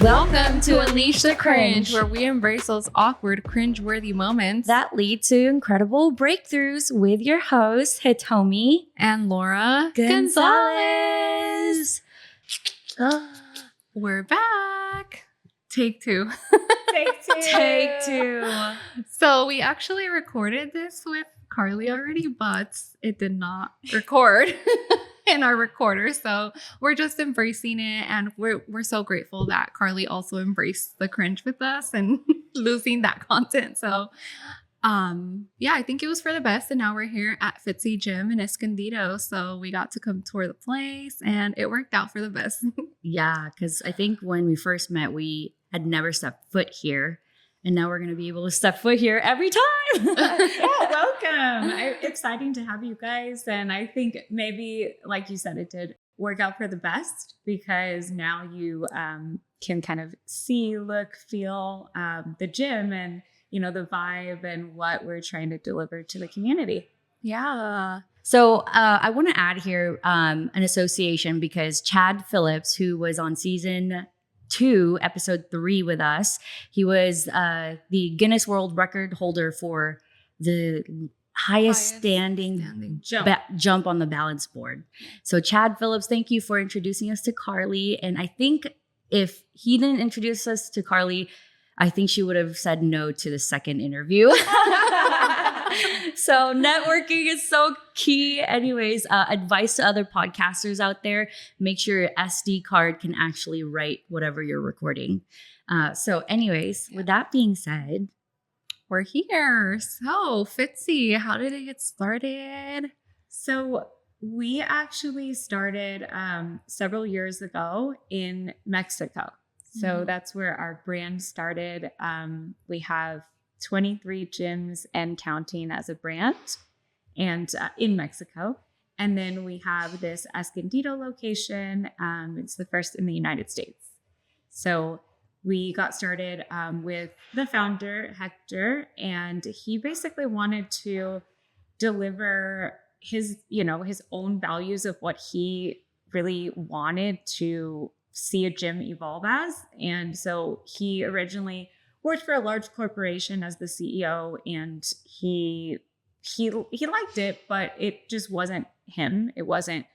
Welcome to Unleash the Cringe, where we embrace those awkward, cringe-worthy moments that lead to incredible breakthroughs with your hosts, Hitomi and Laura Gonzalez. We're back. Take two. Take two. So we actually recorded this with Carly already, but it did not record in our recorder. So we're just embracing it. And we're so grateful that Carly also embraced the cringe with us and losing that content. So yeah, I think it was for the best. And now we're here at FITSI Gym in Escondido. So we got to come tour the place and it worked out for the best. Yeah, because I think when we first met, we had never stepped foot here. And now we're going to be able to step foot here every time. Welcome. Exciting to have you guys. And I think maybe, like you said, it did work out for the best because now you can kind of see, look, feel the gym and, you know, the vibe and what we're trying to deliver to the community. Yeah. So I want to add here an association because Chad Phillips, who was on season 2, episode 3 with us, he was the Guinness World Record holder for the highest standing jump on the balance board. So Chad Phillips, thank you for introducing us to Carly. And I think if he didn't introduce us to Carly, I think she would have said no to the second interview. So networking is so key. Anyways, advice to other podcasters out there, make sure your SD card can actually write whatever you're recording. So anyways, with that being said, we're here. So FITSI, how did it get started? So we actually started several years ago in Mexico. So that's where our brand started. We have 23 gyms and counting as a brand and in Mexico. And then we have this Escondido location. It's the first in the United States. So we got started with the founder, Hector, and he basically wanted to deliver his own values of what he really wanted to see a gym evolve as. And so he originally worked for a large corporation as the CEO, and he liked it, but it just wasn't him. It wasn't,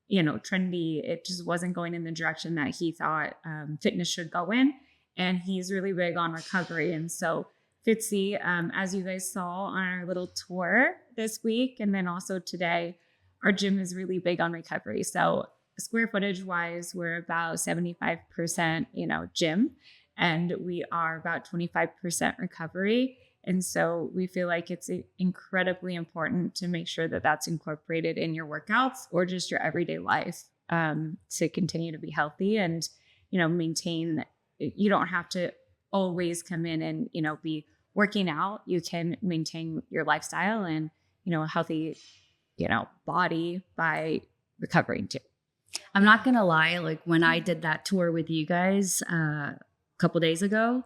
trendy. It just wasn't going in the direction that he thought fitness should go in. And he's really big on recovery. And so FITSI, as you guys saw on our little tour this week, and then also today, our gym is really big on recovery. So square footage wise, we're about 75%, gym. And we are about 25% recovery. And so we feel like it's incredibly important to make sure that that's incorporated in your workouts or just your everyday life to continue to be healthy and, maintain. You don't have to always come in and, be working out. You can maintain your lifestyle and, a healthy, body by recovering too. I'm not going to lie. Like when I did that tour with you guys, couple days ago,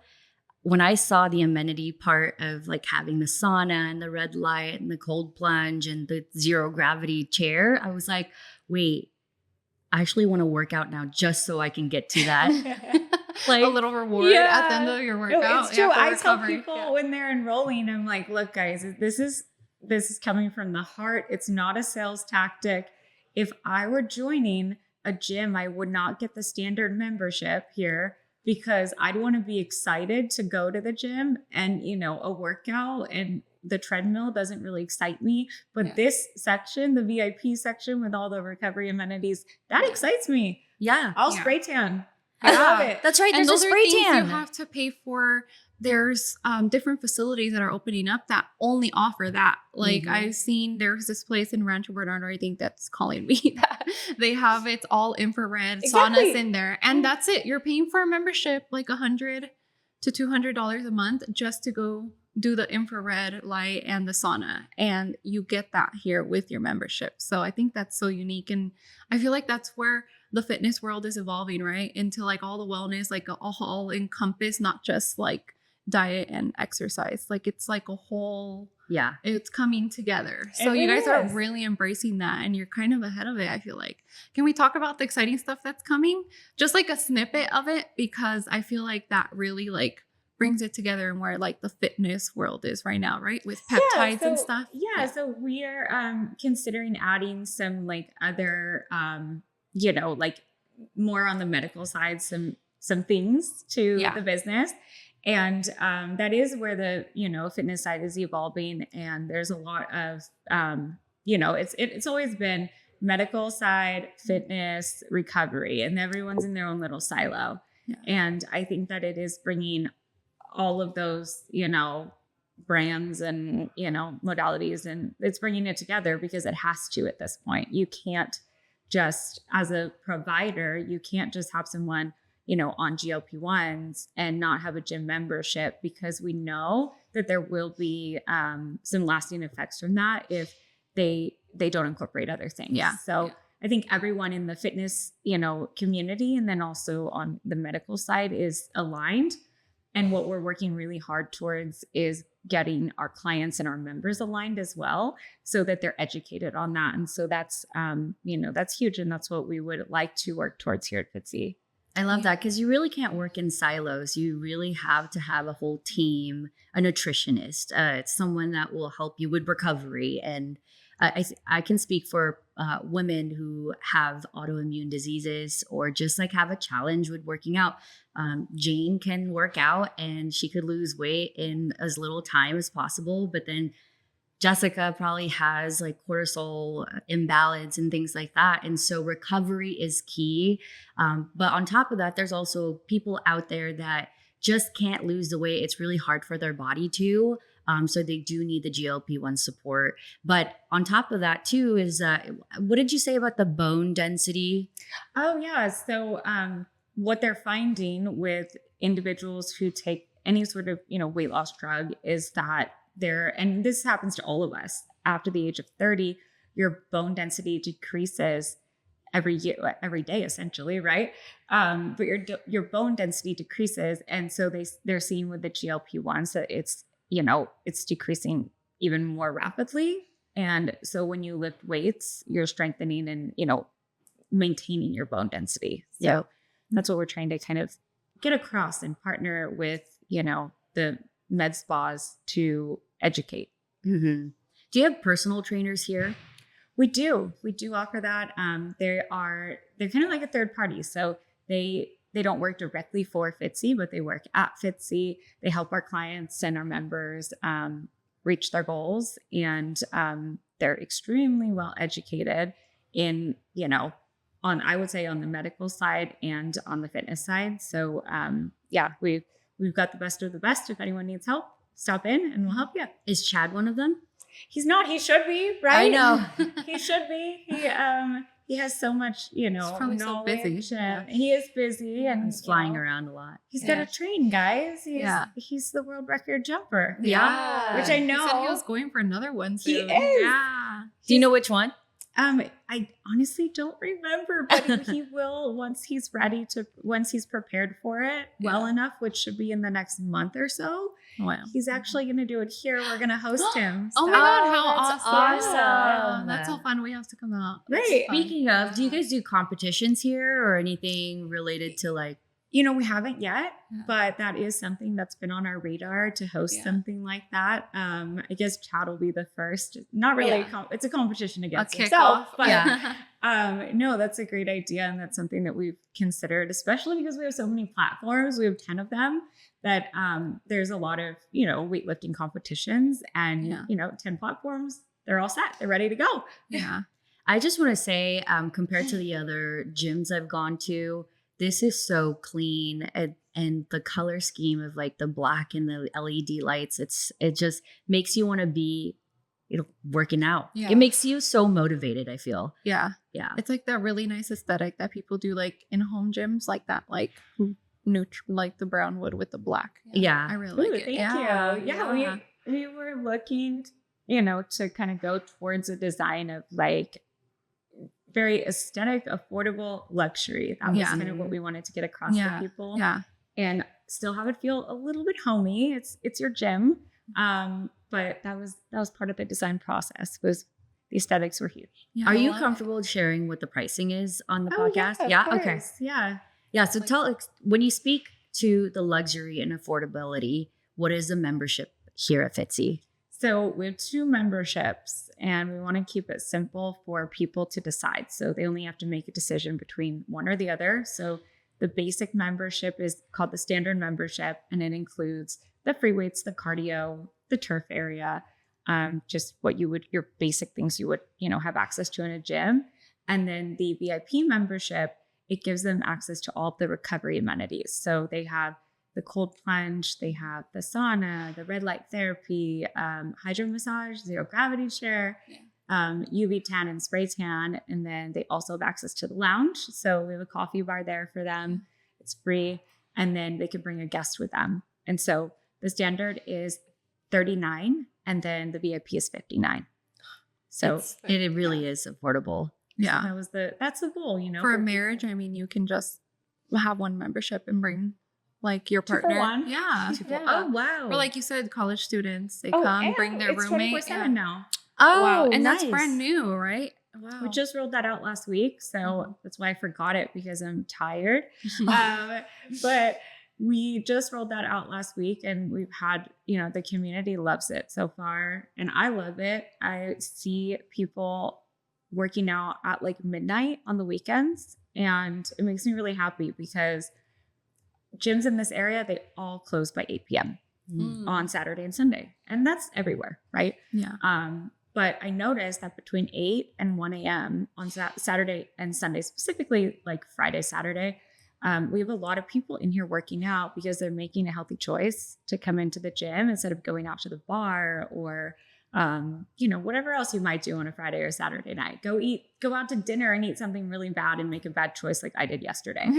when I saw the amenity part of like having the sauna and the red light and the cold plunge and the zero gravity chair, I was like, wait, I actually want to work out now just so I can get to that. Like a little reward at the end of your workout. No, it's true. I tell people when they're enrolling, I'm like, look, guys, this is coming from the heart. It's not a sales tactic. If I were joining a gym, I would not get the standard membership here, because I'd want to be excited to go to the gym and, a workout and the treadmill doesn't really excite me. But this section, the VIP section with all the recovery amenities, that excites me. Yeah. I'll spray tan. I love it. That's right. And There's those a spray are things tan. you have to pay for. There's different facilities that are opening up that only offer that. Like I've seen there's this place in Rancho Bernardo, I think that's calling me, that they have it's all infrared saunas in there. And that's it. You're paying for a membership like $100 to $200 a month just to go do the infrared light and the sauna. And you get that here with your membership. So I think that's so unique. And I feel like that's where the fitness world is evolving, right? Into like all the wellness, like all encompass, not just like diet and exercise. Like it's like a whole Yeah. It's coming together. So It you guys is. are really embracing that, and you're kind of ahead of it, I feel like. Can we talk about the exciting stuff that's coming? Just like a snippet of it, because I feel like that really like brings it together and where like the fitness world is right now, right? With peptides and stuff. Yeah, so we are considering adding some like other like more on the medical side, some things to Yeah. the business. And that is where the fitness side is evolving, and there's a lot of it's always been medical side, fitness, recovery, and everyone's in their own little silo. Yeah. And I think that it is bringing all of those brands and modalities, and it's bringing it together because it has to at this point. You can't just, as a provider, you can't just have someone on GLP-1s and not have a gym membership, because we know that there will be some lasting effects from that if they don't incorporate other things. Yeah. So I think everyone in the fitness, community, and then also on the medical side, is aligned. And what we're working really hard towards is getting our clients and our members aligned as well, so that they're educated on that. And so that's, that's huge. And that's what we would like to work towards here at FITSI. I love that, because you really can't work in silos. You really have to have a whole team, a nutritionist, it's someone that will help you with recovery. And I can speak for women who have autoimmune diseases or just like have a challenge with working out. Jane can work out and she could lose weight in as little time as possible, but then Jessica probably has like cortisol imbalance and things like that. And so recovery is key. But on top of that, there's also people out there that just can't lose the weight. It's really hard for their body to. So they do need the GLP-1 support. But on top of that too is, what did you say about the bone density? Oh yeah. So what they're finding with individuals who take any sort of, weight loss drug is that and this happens to all of us, after the age of 30, your bone density decreases every day, essentially, right? But your bone density decreases. And so they're seeing with the GLP-1s that it's decreasing even more rapidly. And so when you lift weights, you're strengthening and, maintaining your bone density. So that's what we're trying to kind of get across and partner with, the med spas to educate. Mm-hmm. Do you have personal trainers here? We do offer that. They're kind of like a third party. So they don't work directly for FITSI, but they work at FITSI. They help our clients and our members reach their goals. And they're extremely well educated in, I would say on the medical side and on the fitness side. So we've got the best of the best. If anyone needs help, stop in and we'll help you. Is Chad one of them? He's not. He should be, right? I know. He should be. He has so much, He's probably so busy. Yeah. He is busy and He's flying around a lot. He's got to train, guys. He's the world record jumper. Yeah. Which I know. He said he was going for another one soon. He is. Yeah. Do you know which one? I honestly don't remember, but he will once he's prepared for it well enough, which should be in the next month or so. Wow. He's actually going to do it here. We're going to host him. Oh my God, how that's awesome. awesome. That's so fun. We have to come out. Right. Speaking of, do you guys do competitions here or anything related to like? We haven't yet, Yeah. but that is something that's been on our radar to host something like that. I guess Chad will be the first. Not really. It's a competition against himself. But no, that's a great idea. And that's something that we've considered, especially because we have so many platforms. We have 10 of them that there's a lot of, weightlifting competitions and, 10 platforms. They're all set. They're ready to go. Yeah. I just want to say, compared to the other gyms I've gone to, this is so clean, and the color scheme of like the black and the LED lights, it just makes you want to be, working out. Yeah. It makes you so motivated, I feel. Yeah. Yeah. It's like that really nice aesthetic that people do like in home gyms, like that, like neutral, like the brown wood with the black. Yeah. I really like it. Thank you. Yeah. We were looking, to kind of go towards a design of like very aesthetic, affordable luxury. That was kind of what we wanted to get across to people. Yeah. And still have it feel a little bit homey. It's your gym. But that was part of the design process. Was the aesthetics were huge. Yeah, Are I you love comfortable sharing what the pricing is on the Oh, podcast? yeah, of Okay. course. Yeah. Yeah. So Like- when you speak to the luxury and affordability, what is the membership here at FITSI? So we have 2 memberships, and we want to keep it simple for people to decide. So they only have to make a decision between one or the other. So the basic membership is called the standard membership, and it includes the free weights, the cardio, the turf area, just what your basic things you would, have access to in a gym. And then the VIP membership, it gives them access to all of the recovery amenities. So they have the cold plunge, they have the sauna, the red light therapy, hydromassage, zero gravity chair, UV tan and spray tan. And then they also have access to the lounge. So we have a coffee bar there for them. It's free. And then they can bring a guest with them. And so the standard is $39, and then the VIP is $59. So It really is affordable. Yeah. that's the goal, For a marriage, I mean, you can just have one membership and bring like your 2 for partner. 1. Yeah. 2 for yeah. Oh, wow. Or like you said, college students, they come, bring their it's roommate. 24/7 now. oh, Wow. And nice. that's brand new, right? Wow. We just rolled that out last week, so that's why I forgot it, because I'm tired. But we just rolled that out last week, and we've had, the community loves it so far, and I love it. I see people working out at like midnight on the weekends, and it makes me really happy because gyms in this area, they all close by 8 p.m. on Saturday and Sunday, and that's everywhere, right? Yeah. But I noticed that between 8 and 1 a.m. on Saturday and Sunday, specifically like Friday, Saturday, we have a lot of people in here working out because they're making a healthy choice to come into the gym instead of going out to the bar or, whatever else you might do on a Friday or Saturday night. Go out to dinner and eat something really bad and make a bad choice like I did yesterday.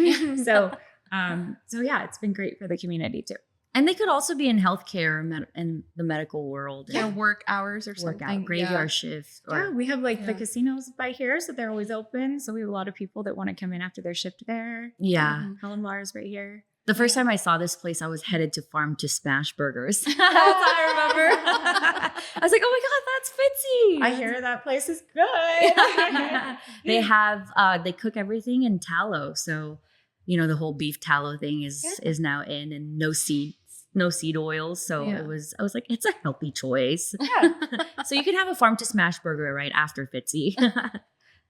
So yeah, it's been great for the community too. And they could also be in healthcare in the medical world. Or work hours or something. Workout, graveyard shift. Yeah, we have the Yeah. casinos by here, so they're always open. So we have a lot of people that want to come in after their shift there. Yeah. Helen Mars right here. The first time I saw this place, I was headed to Farm to Smash Burgers. That's all I remember. I was like, oh my God, that's FITSI. I hear that place is good. They cook everything in tallow. So, the whole beef tallow thing is now in, and no seed oils. So I was like, it's a healthy choice. Yeah. So you can have a Farm to Smash burger right after FITSI.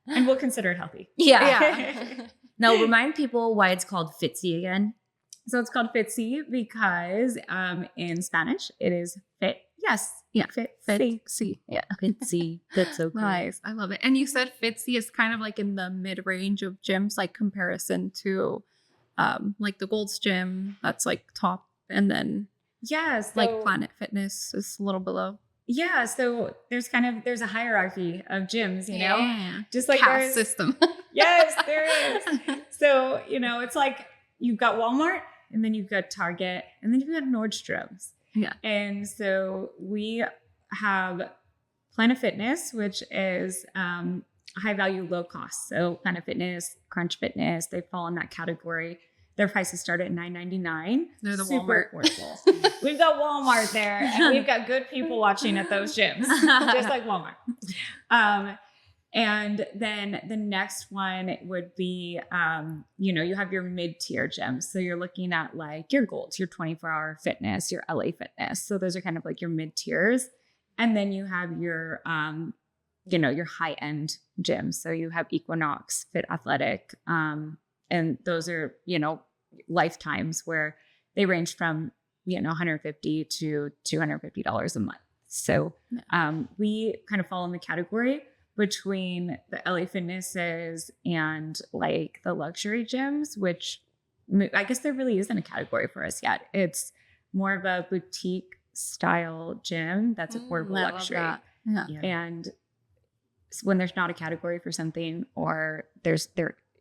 And we'll consider it healthy. Yeah. Now remind people why it's called FITSI again. So it's called FITSI because in Spanish it is fit. Yes. Yeah. FITSI. Yeah. FITSI. That's so cool. Nice. I love it. And you said FITSI is kind of like in the mid-range of gyms, like comparison to like the Gold's Gym, that's like top, and then Yes. like Planet Fitness is a little below. Yeah. So there's a hierarchy of gyms, Yeah. just like Caste there's system. Yes, there is. So, it's like you've got Walmart, and then you've got Target, and then you've got Nordstrom's. Yeah. And so we have Planet Fitness, which is high value, low cost. So Planet Fitness, Crunch Fitness, they fall in that category. Their prices start at $9.99. They're the Super Walmart. affordable. We've got Walmart there, and we've got good people watching at those gyms, just like Walmart. And then the next one would be, you have your mid-tier gyms. So you're looking at like your Golds, your 24-hour fitness, your LA Fitness. So those are kind of like your mid-tiers. And then you have your, your high-end gyms. So you have Equinox, Fit Athletic. And those are, lifetimes where they range from, $150 to $250 a month. So we kind of fall in the category between the LA Fitnesses and like the luxury gyms, which I guess there really isn't a category for us yet. It's more of a boutique style gym that's affordable luxury. Yeah. And when there's not a category for something, or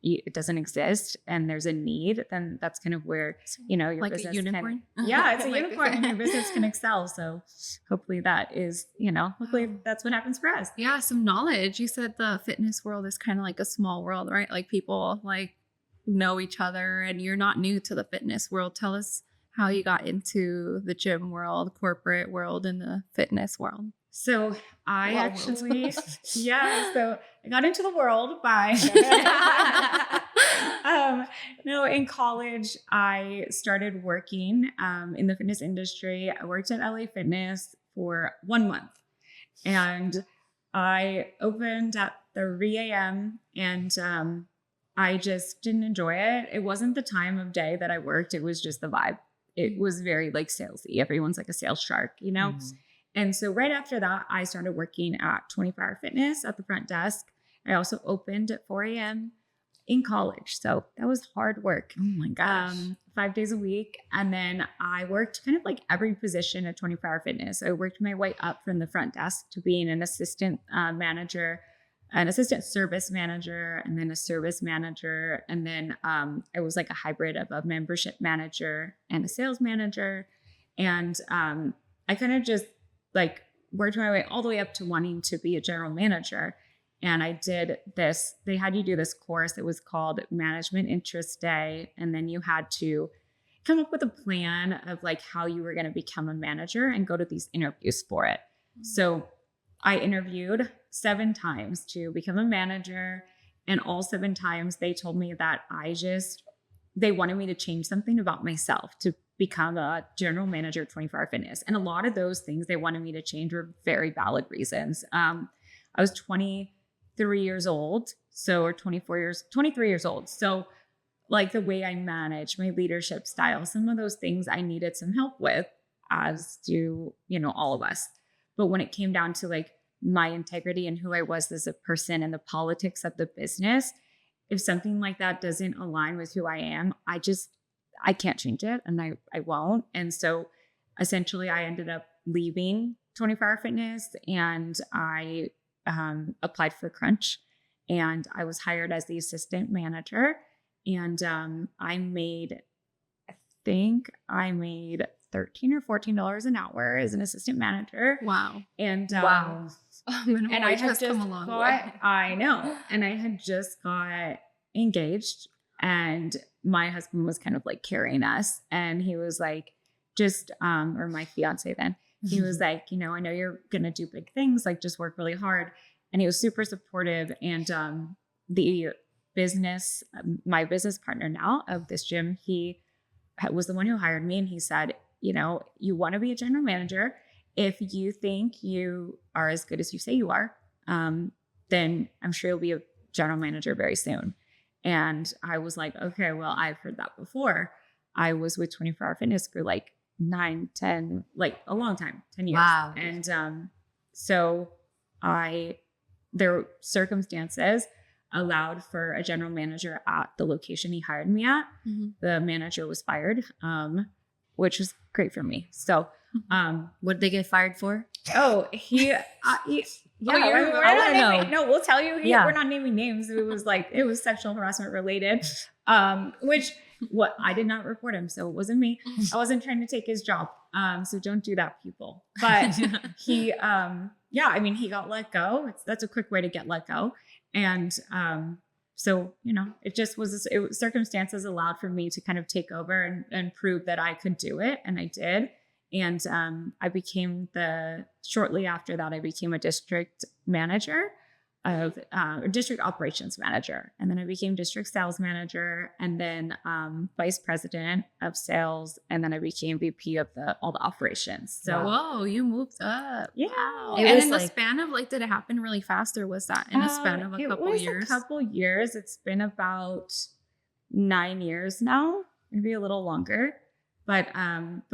it doesn't exist and there's a need, then that's kind of where, your like business a unicorn. Yeah, it's a Like- unicorn, and your business can excel. So hopefully that is, hopefully that's what happens for us. Yeah, some knowledge. You said the fitness world is kind of like a small world, right? Like people like know each other, and you're not new to the fitness world. Tell us how you got into the gym world, corporate world, and the fitness world. So I A lot of actually, worlds. so I got into the world by, no, in college, I started working in the fitness industry. I worked at LA Fitness for 1 month, and I opened at 3 a.m. and I just didn't enjoy it. It wasn't the time of day that I worked. It was just the vibe. It was very like salesy. Everyone's like a sales shark, you know? And so right after that, I started working at 24-Hour Fitness at the front desk. I also opened at 4 a.m. in college. So that was hard work. Oh my gosh. 5 days a week. And then I worked kind of like every position at 24-Hour Fitness. I worked my way up from the front desk to being an assistant manager, an assistant service manager, and then a service manager. And then I was like a hybrid of a membership manager and a sales manager. And I kind of just like worked my way all the way up to wanting to be a general manager. And I did this, they had you do this course. It was called Management Interest Day. And then you had to come up with a plan of like how you were going to become a manager and go to these interviews for it. So I interviewed 7 times to become a manager. And all 7 times they told me that they wanted me to change something about myself to become a general manager at 24-Hour Fitness. And a lot of those things they wanted me to change were very valid reasons. I was 23 years old, or 23 years old. So like the way I manage my leadership style, some of those things I needed some help with, as do, all of us. But when it came down to like my integrity and who I was as a person and the politics of the business, if something like that doesn't align with who I am, I can't change it, and I won't. And so essentially I ended up leaving 24-Hour Fitness, and I applied for Crunch, and I was hired as the assistant manager. And I made $13 or $14 an hour as an assistant manager. Wow. And Wow. And I had just come a long way. I know. And I had just got engaged, and my husband was kind of like carrying us, and he was like, or my fiance then, he was like, I know you're going to do big things, like just work really hard. And he was super supportive. And my business partner now of this gym, he was the one who hired me. And he said, you want to be a general manager. If you think you are as good as you say you are, then I'm sure you'll be a general manager very soon. And I was like, okay, well, I've heard that before. I was with 24-Hour Fitness for like 9, 10, like a long time, 10 years. Wow. And so their circumstances allowed for a general manager at the location he hired me at. Mm-hmm. The manager was fired, which was great for me. So what did they get fired for? Yeah, I wanna know. No, we'll tell you. Yeah. We're not naming names. It was sexual harassment related, which I did not report him, so it wasn't me. I wasn't trying to take his job. So don't do that, people. But he, he got let go. That's a quick way to get let go. And so, it just circumstances allowed for me to kind of take over and prove that I could do it. And I did. And shortly after that, I became a district manager district operations manager. And then I became district sales manager, and then vice president of sales. And then I became VP of all the operations. So whoa, you moved up. Yeah. Wow. It And was in the like- span of did it happen really fast, or was that in a span of a couple years? A couple years. It's been about 9 years now, maybe a little longer. But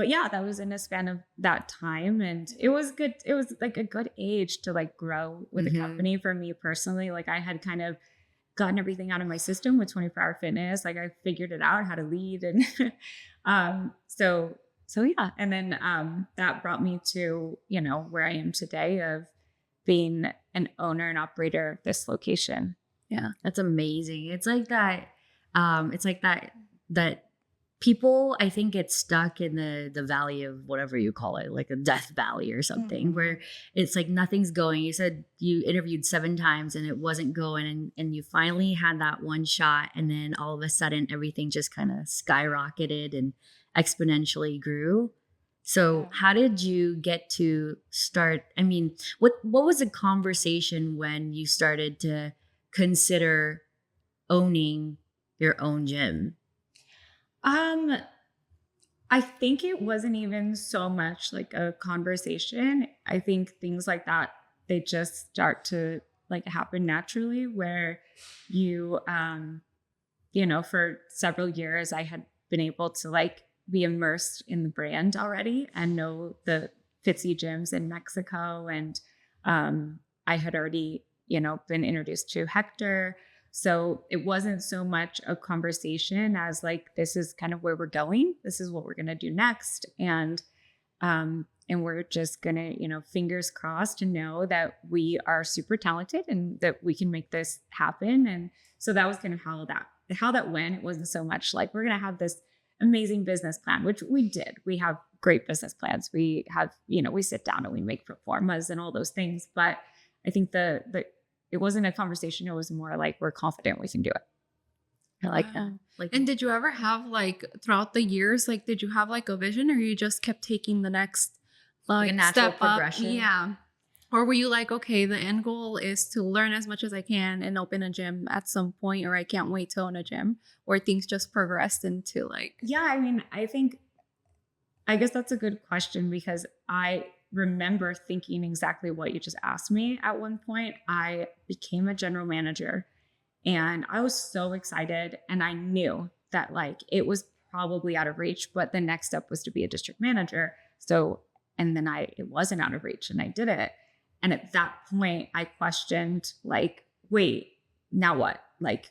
yeah, that was in a span of that time, and it was good. It was like a good age to like grow with the company for me personally. Like I had kind of gotten everything out of my system with 24-Hour Fitness. Like I figured it out how to lead, and so yeah. And then that brought me to where I am today of being an owner and operator of this location. Yeah, that's amazing. It's like that. That people, I think, get stuck in the valley of whatever you call it, like a death valley or something, where it's like nothing's going. You said you interviewed 7 times and it wasn't going, and you finally had that one shot, and then all of a sudden everything just kind of skyrocketed, and exponentially grew. So how did you get to start? I mean, what was the conversation when you started to consider owning your own gym? I think it wasn't even so much like a conversation. I think things like that, they just start to like happen naturally where you, for several years, I had been able to like be immersed in the brand already and know the FITSI gyms in Mexico. And I had already, been introduced to Hector. So it wasn't so much a conversation as like, this is kind of where we're going. This is what we're going to do next. And we're just going to, fingers crossed to know that we are super talented and that we can make this happen. And so that was kind of how that went. It wasn't so much like, we're going to have this amazing business plan, which we did. We have great business plans. We have, we sit down and we make pro formas and all those things. But I think it wasn't a conversation. It was more like, we're confident we can do it. I like that. And did you ever have like throughout the years, like, did you have like a vision, or you just kept taking the next like a natural step progression? up? Yeah. Or were you like, okay, the end goal is to learn as much as I can and open a gym at some point, or I can't wait to own a gym, or things just progressed into like? Yeah. I mean, I guess that's a good question, because I remember thinking exactly what you just asked me. At one point, I became a general manager and I was so excited, and I knew that like it was probably out of reach, but the next step was to be a district manager. So, and then it wasn't out of reach and I did it. And at that point I questioned like, wait, now what? Like,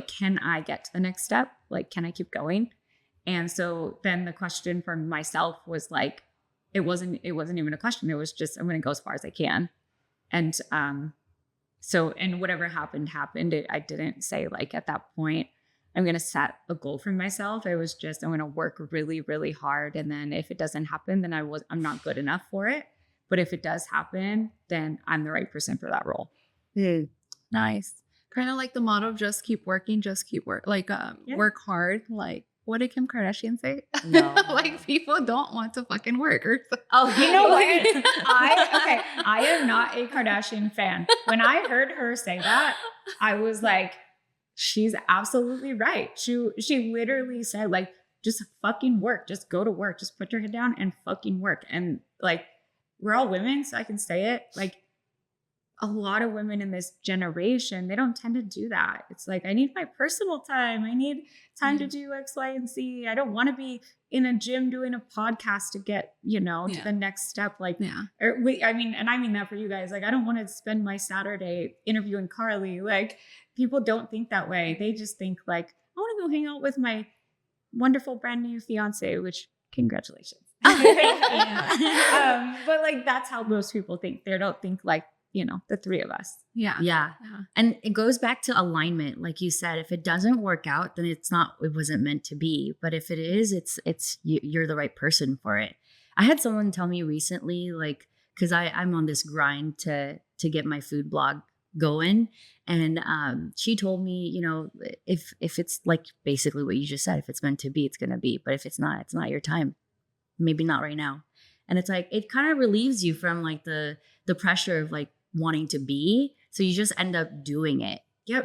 can I get to the next step? Like, can I keep going? And so then the question for myself was like, it wasn't even a question. It was just, I'm going to go as far as I can. And, and whatever happened. I didn't say like at that point, I'm going to set a goal for myself. It was just, I'm going to work really, really hard. And then if it doesn't happen, then I'm not good enough for it. But if it does happen, then I'm the right person for that role. Nice. Kind of like the motto of just keep working, like, work hard. Like, what did Kim Kardashian say? No. Like, people don't want to fucking work. Oh, you know what? I am not a Kardashian fan. When I heard her say that, I was like, she's absolutely right. She literally said like, just fucking work, just go to work, just put your head down and fucking work. And like, we're all women, so I can say it. Like, a lot of women in this generation, they don't tend to do that. It's like, I need my personal time. I need time to do X, Y, and Z. I don't want to be in a gym doing a podcast to get, to the next step. Like, I mean that for you guys. Like, I don't want to spend my Saturday interviewing Carly. Like, people don't think that way. They just think like, I want to go hang out with my wonderful brand new fiance, which congratulations. But like, that's how most people think. They don't think like, the three of us. Yeah. And it goes back to alignment. Like you said, if it doesn't work out, then it wasn't meant to be. But if it is, it's you're the right person for it. I had someone tell me recently, like, cause I'm on this grind to get my food blog going. And she told me, if it's like basically what you just said, if it's meant to be, it's going to be. But if it's not your time. Maybe not right now. And it's like, it kind of relieves you from like the pressure of like wanting to be. So you just end up doing it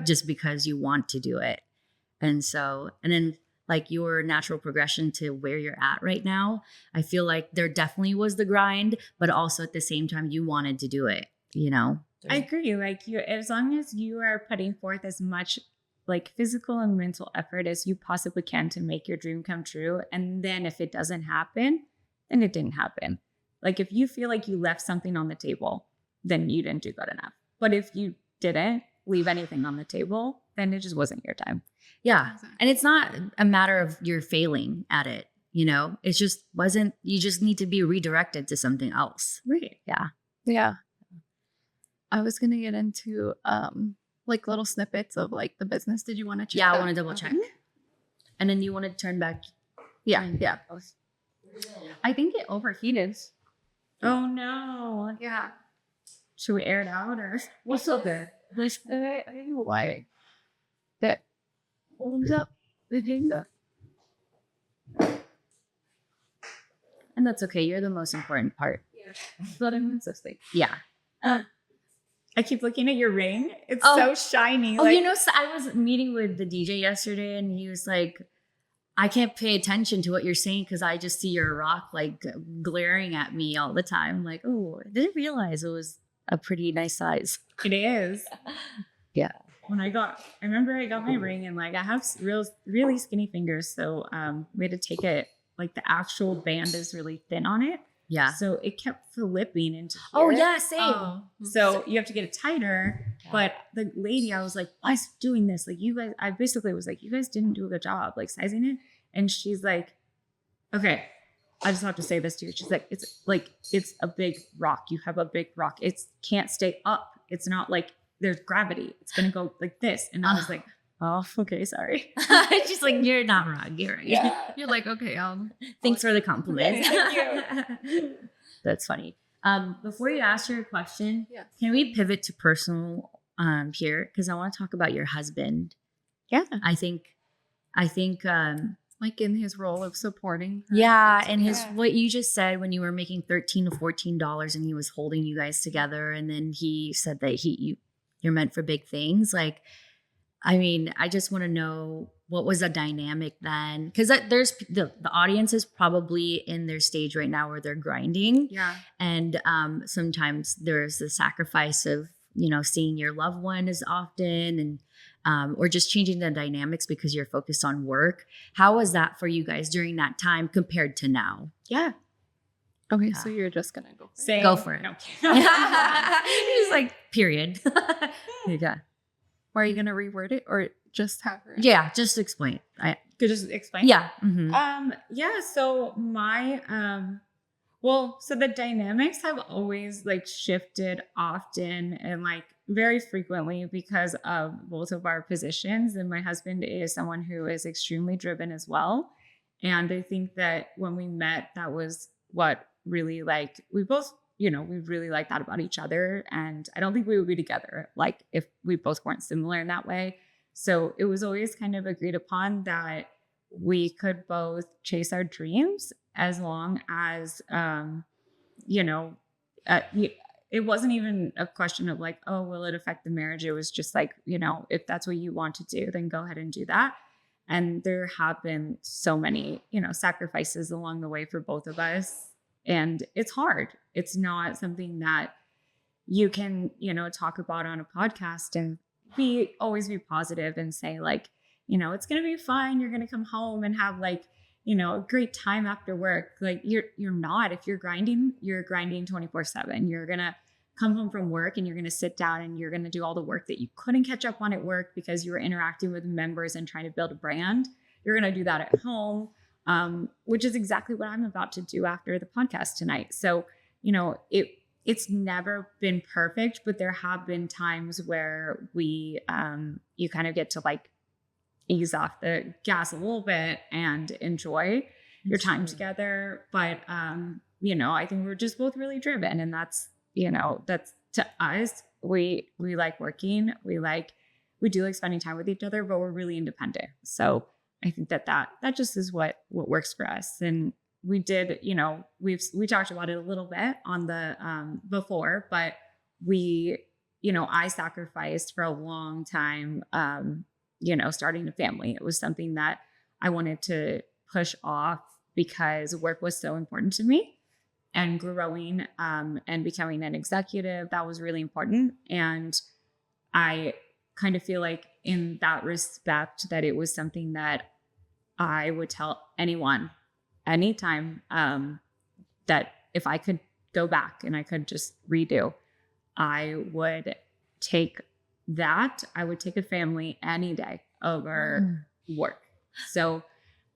just because you want to do it. And then like your natural progression to where you're at right now, I feel like there definitely was the grind, but also at the same time you wanted to do it, I agree. Like, as long as you are putting forth as much like physical and mental effort as you possibly can to make your dream come true. And then if it doesn't happen, then it didn't happen. Like, if you feel like you left something on the table, then you didn't do good enough. But if you didn't leave anything on the table, then it just wasn't your time. Yeah. And it's not a matter of you're failing at it, it just wasn't, you just need to be redirected to something else. Right. Yeah. Yeah. I was going to get into like little snippets of like the business. Did you want to check? Yeah, I want to double check. And then you want to turn back. Yeah. I think it overheated. Oh no. Yeah. Should we air it out or what's up there? I don't know why. That opens up the thing. And that's okay. You're the most important part. But I'm so sleep. Yeah. I keep looking at your ring. It's Oh. so shiny. Oh, you know, so I was meeting with the DJ yesterday and he was like, I can't pay attention to what you're saying because I just see your rock like glaring at me all the time. I'm like, oh, I didn't realize it was a pretty nice size. It is. Yeah. I remember I got my ring and like I have really skinny fingers. So we had to take it, like the actual band is really thin on it. Yeah. So it kept flipping into here. Oh, yeah, same. Oh. So you have to get it tighter. Yeah. But the lady, I was like, why is it doing this? Like you guys, I basically was like, you guys didn't do a good job like sizing it. And she's like, okay, I just have to say this to you. She's like, it's a big rock. You have a big rock. It can't stay up. It's not like there's gravity. It's going to go like this. And I was like, oh, okay, sorry. She's like, you're not wrong. You're right. Yeah. You're like, okay, Thanks for the compliment. Thank That's funny. Before you ask your question, Yeah. can we pivot to personal here? Because I want to talk about your husband. Yeah. I think like in his role of supporting her. yeah, and his Yeah. what you just said when you were making $13 to $14 and he was holding you guys together, and then he said that you're meant for big things. Like, I mean, I just want to know what was the dynamic then, because there's the audience is probably in their stage right now where they're grinding, Yeah. and sometimes there's the sacrifice of seeing your loved one as often, and or just changing the dynamics because you're focused on work. How was that for you guys during that time compared to now? Yeah. Okay, Yeah. so you're just gonna go for it. Same. Go for it. No. Just like period. Yeah. Or are you gonna reword it or just have her? Yeah, just explain. Could just explain. Yeah. Mhm. Yeah, so so the dynamics have always like shifted often and like very frequently because of both of our positions. And my husband is someone who is extremely driven as well. And I think that when we met, that was what really like we both, we really like that about each other. And I don't think we would be together like if we both weren't similar in that way. So it was always kind of agreed upon that we could both chase our dreams as long as, it wasn't even a question of like, oh, will it affect the marriage? It was just like, if that's what you want to do, then go ahead and do that. And there have been so many, sacrifices along the way for both of us. And it's hard. It's not something that you can, talk about on a podcast and always be positive and say like, it's going to be fine. You're going to come home and have like, a great time after work. Like you're not, if you're grinding 24/7. You're going to come home from work and you're going to sit down and you're going to do all the work that you couldn't catch up on at work because you were interacting with members and trying to build a brand. You're going to do that at home, which is exactly what I'm about to do after the podcast tonight. So, it's never been perfect, but there have been times where you kind of get to like ease off the gas a little bit and enjoy your time together. But, I think we're just both really driven, and that's to us, we like working. We do like spending time with each other, but we're really independent. So I think that just is what works for us. And we did, we talked about it a little bit on the, before, but I sacrificed for a long time, starting a family. It was something that I wanted to push off because work was so important to me, and growing, and becoming an executive, that was really important. And I kind of feel like in that respect that it was something that I would tell anyone anytime, that if I could go back and I could just redo, I would take a family any day over work. So,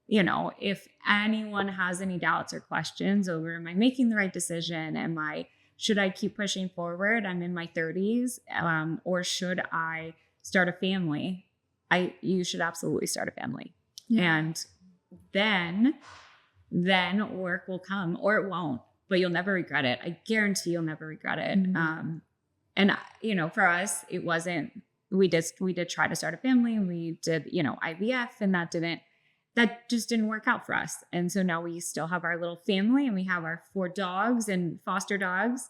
if anyone has any doubts or questions over, am I making the right decision? Should I keep pushing forward? I'm in my 30s, or should I start a family? You should absolutely start a family. Yeah. And then work will come, or it won't, but you'll never regret it. I guarantee you'll never regret it. Mm-hmm. And for us, it wasn't, we did try to start a family, and we did, IVF, and that didn't that just didn't work out for us. And so now we still have our little family and we have our 4 dogs and foster dogs.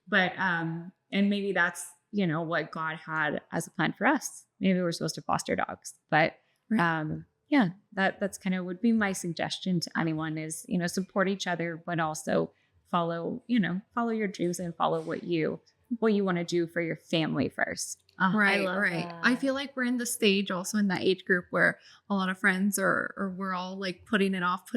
But, and maybe that's, you know, what God had as a plan for us. Maybe we're supposed to foster dogs, but, yeah, that's kind of would be my suggestion to anyone is, you know, support each other, but also follow your dreams and follow what you want to do for your family first. Oh, Right. that. I feel like we're in the stage also in that age group where a lot of friends or we're all like putting it off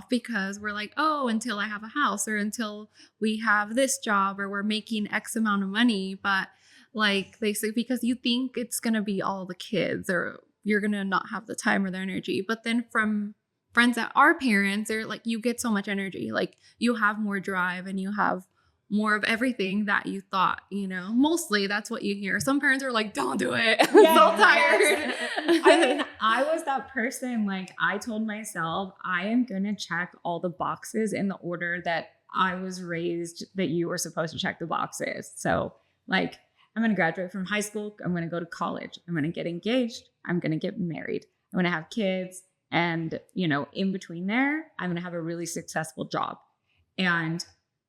because we're like, oh, until I have a house or until we have this job or we're making X amount of money. But like they say, because you think it's going to be all the kids or you're going to not have the time or the energy. But then from friends that are parents, they're like, you get so much energy. Like you have more drive and you have more of everything that you thought, you know. Mostly that's what you hear. Some parents are like, don't do it. I'm so tired. I mean, I was that person. Like I told myself, I am going to check all the boxes in the order that I was raised that you were supposed to check the boxes. So like, I'm going to graduate from high school. I'm going to go to college. I'm going to get engaged. I'm going to get married. I'm going to have kids. And, you know, in between there, I'm going to have a really successful job. And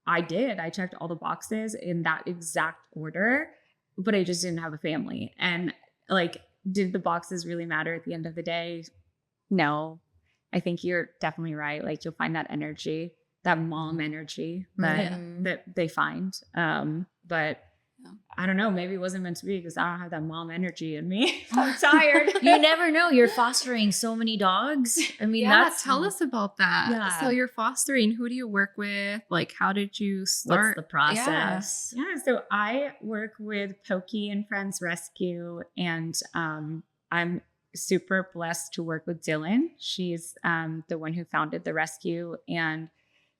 I did. I checked all the boxes in that exact order, but I just didn't have a family. And like, did the boxes really matter at the end of the day? No. I think you're definitely right. Like you'll find that energy, that mom energy that they find. But I don't know, maybe it wasn't meant to be because I don't have that mom energy in me. I'm tired. You never know. You're fostering so many dogs. I mean, Tell us about that. Yeah. So you're fostering. Who do you work with? Like, how did you start? What's the process? Yeah, so I work with Pokey and Friends Rescue, and I'm super blessed to work with Dylan. She's the one who founded the rescue, and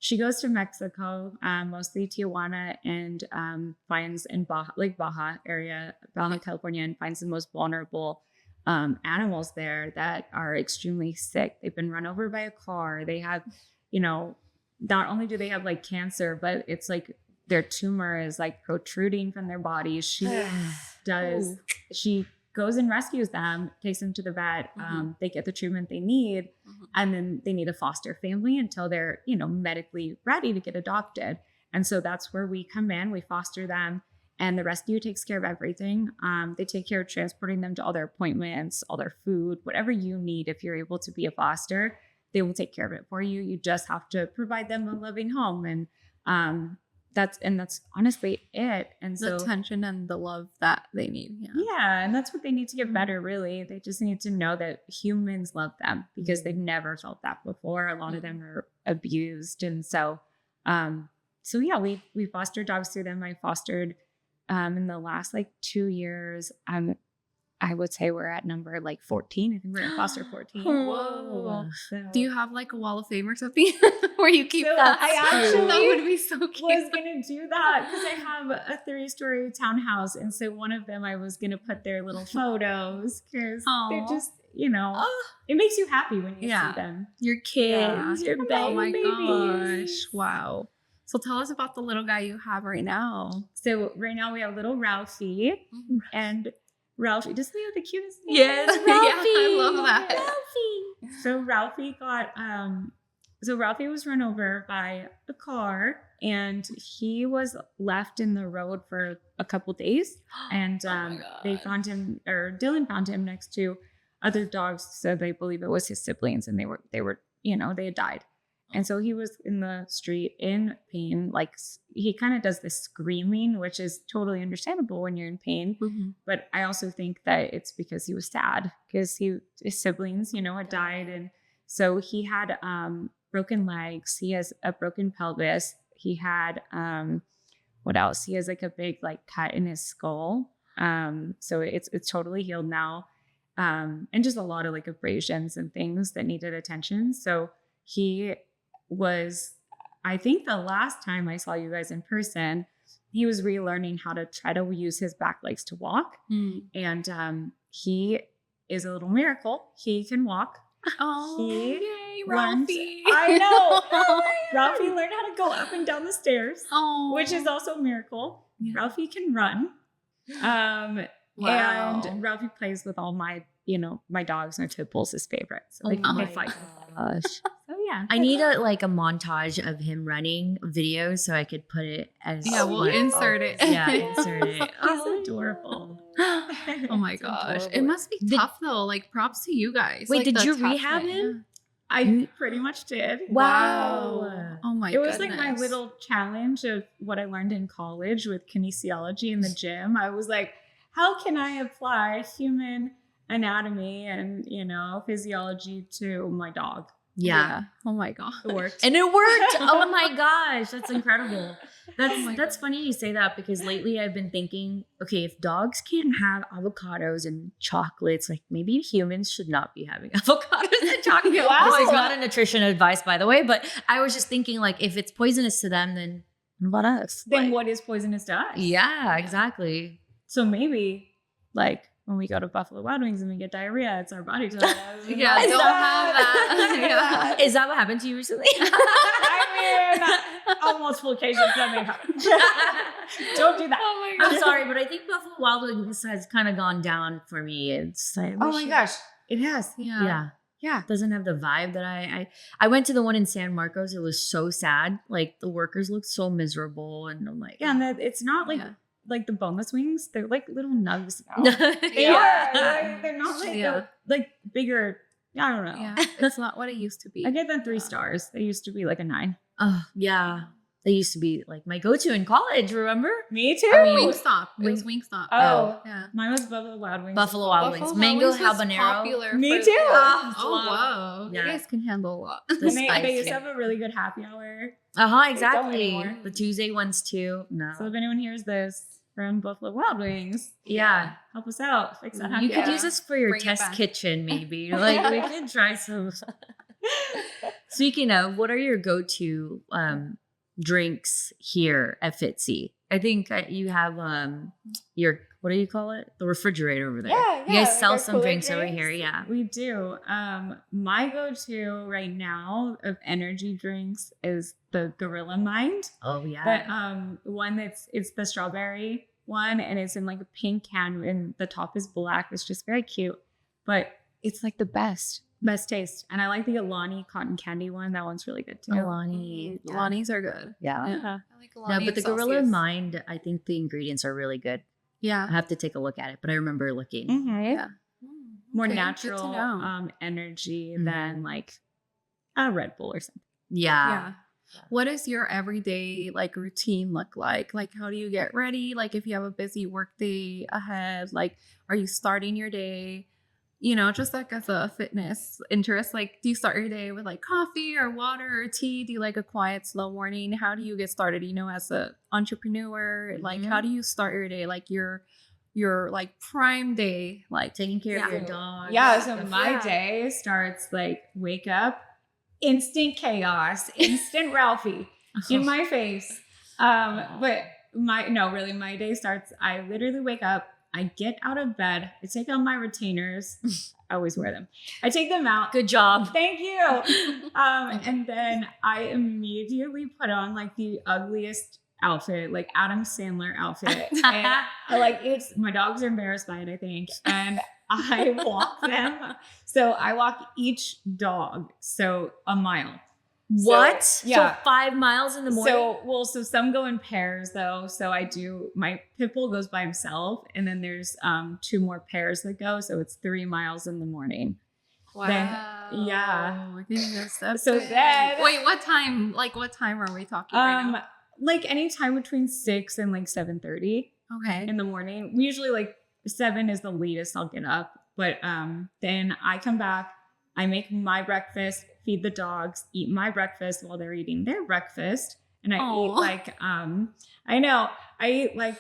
she goes to Mexico, mostly Tijuana, and finds in Baja area, Baja California, and finds the most vulnerable animals there that are extremely sick. They've been run over by a car. They have, you know, not only do they have like cancer, but it's like their tumor is like protruding from their bodies. She goes and rescues them, takes them to the vet. They get the treatment they need, and then they need a foster family until they're, you know, medically ready to get adopted. And so that's where we come in. We foster them, and the rescue takes care of everything. They take care of transporting them to all their appointments, all their food, whatever you need. If you're able to be a foster, they will take care of it for you. You just have to provide them a loving home, and that's honestly it. And The attention and the love that they need. Yeah, and that's what they need to get better, really. They just need to know that humans love them because they've never felt that before. A lot of them are abused. And so yeah, we foster dogs through them. I fostered in the last like 2 years. I would say we're at number like 14. I think we're at foster 14. Whoa. So, Do you have like a wall of fame or something where you keep So that? I actually that would be so cute. was going to do that because I have a 3-story townhouse. And so one of them I was going to put their little photos because they're just, you know, it makes you happy when you see them. Your kids, your baby. Oh my babies. gosh. Wow. So tell us about the little guy you have right now. So right now we have little Ralphie and Ralphie, doesn't he have the cutest name? Yes, Ralphie. I love that. Ralphie. So Ralphie Ralphie was run over by a car and he was left in the road for a couple days. And they found him, or Dylan found him next to other dogs. So they believe it was his siblings, and they were, you know, they had died. And so he was in the street in pain. Like he kind of does this screaming, which is totally understandable when you're in pain. But I also think that it's because he was sad because his siblings, you know, had died. And so he had broken legs. He has a broken pelvis. He had, what else? He has like a big like cut in his skull. So it's totally healed now. And just a lot of like abrasions and things that needed attention. So he was, I think the last time I saw you guys in person, he was relearning how to try to use his back legs to walk. And he is a little miracle. He can walk. Oh, yay, Ralphie. I know. Ralphie learned how to go up and down the stairs, which is also a miracle. Ralphie can run. Wow. And Ralphie plays with all my, my dogs, my pit bull's his favorite. So Oh they my fight. gosh. So yeah. I need a montage of him running videos so I could put it as Yeah, we'll insert it. Yeah, insert it. He's adorable. Oh my It's gosh. adorable. It must be tough though. Like props to you guys. Wait, Like, did the you rehab attachment. him? I pretty much did. Wow. Oh my It was goodness. like my little challenge of what I learned in college with kinesiology in the gym. I was like, how can I apply human anatomy and, physiology to my dog? Yeah. Oh my god. It worked. And it worked. Oh my gosh, that's incredible. my That's funny you say that because lately I've been thinking, okay, if dogs can't have avocados and chocolates, like maybe humans should not be having avocados and chocolate. Wow. This is not a nutrition advice, by the way, but I was just thinking, like, if it's poisonous to them, then what about us? Then Like, what is poisonous to us? yeah, exactly. So maybe, like, when we go to Buffalo Wild Wings and we get diarrhea, it's our body telling us. Yeah, don't have that. Is that what happened to you recently? I mean, on multiple occasions that may happen. Don't do that. Oh my I'm sorry, but I think Buffalo Wild Wings has kind of gone down for me. It's like, Oh my gosh. It has. Yeah. Yeah. Doesn't have the vibe that I went to the one in San Marcos. It was so sad. Like the workers looked so miserable, and I'm like, Yeah, and it's not like Yeah. like the boneless wings. They're like little nugs now. They Yeah. are. They're not like Yeah. like bigger. I don't know. Yeah. It's not what it used to be. I give them 3 stars. They used to be like a 9. Oh yeah, they used to be like my go-to in college. Remember? Me too. Wingstop. It was Wingstop. Oh, Yeah. mine was Buffalo Wild Wings. Buffalo Wild Wings, mango habanero. Popular Me for- too. Yeah. Oh, Oh, wow. Yeah. You guys can handle a lot. The And they spice, used to yeah. have a really good happy hour. Uh-huh, exactly. anymore. The Tuesday ones too. No. So if anyone hears this from Buffalo Wild Wings, Yeah. help us out. Fix that happy You could hour. use this for your Bring it test back. kitchen, maybe. Like we can try some. Speaking of, what are your go-to drinks here at FITSI? I think you have your, what do you call it? The refrigerator over there. Yeah, You guys like sell our some cooler drinks over here, yeah. We do. My go-to right now of energy drinks is the Gorilla Mind. Oh yeah. But one it's the strawberry one, and it's in like a pink can, and the top is black. It's just very cute, but it's like the best taste. And I like the Alani cotton candy one. That one's really good too. Alani. Yeah. Lonnie's are good. Yeah. Uh-huh. I like No, Alani but the and Gorilla Celsius. Mind, I think the ingredients are really good. I Yeah. have to take a look at it, but I remember looking. Mhm. Yeah. More Okay, good to natural know. energy Mhm. than like a Red Bull or something. Yeah. Yeah. What does your everyday like routine look like? Like how do you get ready? Like if you have a busy work day ahead, like are you starting your day? Just like as a fitness interest, like do you start your day with like coffee or water or tea? Do you like a quiet, slow morning? How do you get started? As a entrepreneur, like how do you start your day? Like your like prime day, like Taking care of Yeah. your dog. Yeah, so stuff. my Yeah. day starts like wake up, instant chaos, instant Ralphie in my face. But my day starts, I literally wake up, I get out of bed, I take out my retainers. I always wear them. I take them out. Good job. Thank you. And then I immediately put on like the ugliest outfit, like Adam Sandler outfit. And my dogs are embarrassed by it, I think. And I walk them. So I walk each dog. So a mile. What? yeah. So 5 miles in the morning? So some go in pairs though. So my pit bull goes by himself, and then there's 2 more pairs that go. So it's 3 miles in the morning. wow. yeah. Goodness, that's So big. then- wait, what time? Like what time are we talking right now? Like any time between 6 and like 7:30 Okay. in the morning. Usually like 7 is the latest I'll get up. But then I come back, I make my breakfast, feed the dogs, eat my breakfast while they're eating their breakfast. And I eat Aw. like I eat like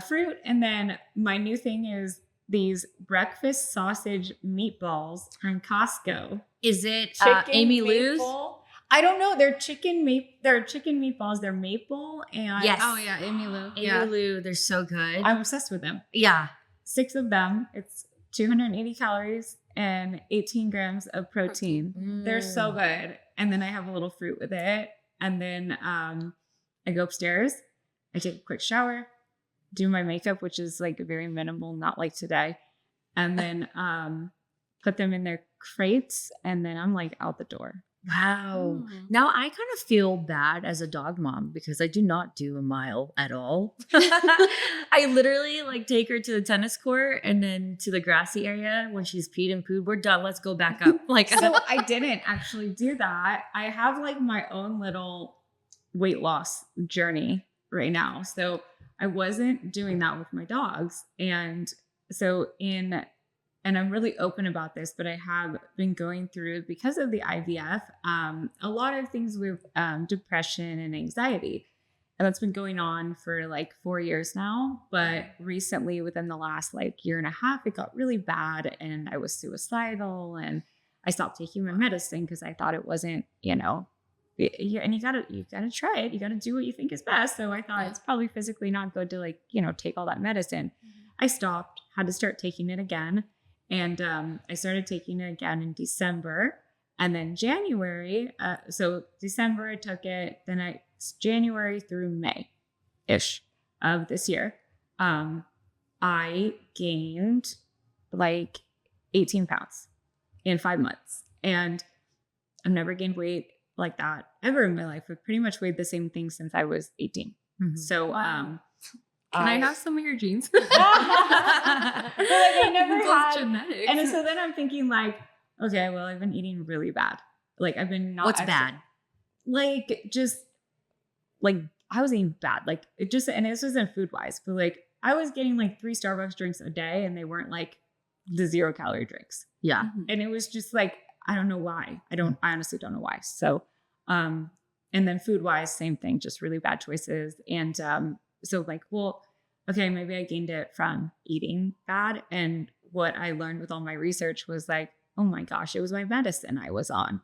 fruit. And then my new thing is these breakfast sausage meatballs from Costco. Is it Chicken Amy Lou's? maple. I don't know. They're chicken meatballs. They're maple and Yes. Oh yeah, Amy Lou. Amy Yeah. Lou, they're so good. I'm obsessed with them. yeah. 6 of them. It's 280 calories and 18 grams of protein. They're so good. And then I have a little fruit with it. And then I go upstairs. I take a quick shower, do my makeup, which is like very minimal, not like today. And then put them in their crates, and then I'm like out the door. Wow. Oh. Now I kind of feel bad as a dog mom because I do not do a mile at all. I literally like take her to the tennis court and then to the grassy area when she's peed and pooed. We're done. Let's go back up. Like, So I didn't actually do that. I have like my own little weight loss journey right now. So I wasn't doing that with my dogs. And so and I'm really open about this, but I have been going through, because of the IVF, a lot of things with depression and anxiety. And that's been going on for like 4 years now. But recently, within the last like year and a half, it got really bad and I was suicidal, and I stopped taking my medicine because I thought it wasn't, and you gotta try it. You gotta do what you think is best. So I thought it's probably physically not good to like, take all that medicine. I stopped, had to start taking it again. And I started taking it again in December, and then January. So December I took it. Then January through May-ish of this year, I gained like 18 pounds in 5 months, and I've never gained weight like that ever in my life. I've pretty much weighed the same thing since I was 18. So Wow. Can I have some of your genes? But like I never Those had genetics. And so then I'm thinking like, okay, well, I've been eating really bad. Like I've been not. what's bad? Like just like I was eating bad. Like it just, and this wasn't food wise, but like I was getting like 3 Starbucks drinks a day, and they weren't like the 0-calorie drinks. Yeah. And it was just like, I don't know why. I honestly don't know why. So, and then food wise, same thing, just really bad choices. And, so like, well, okay, maybe I gained it from eating bad. And what I learned with all my research was like, oh my gosh, it was my medicine I was on.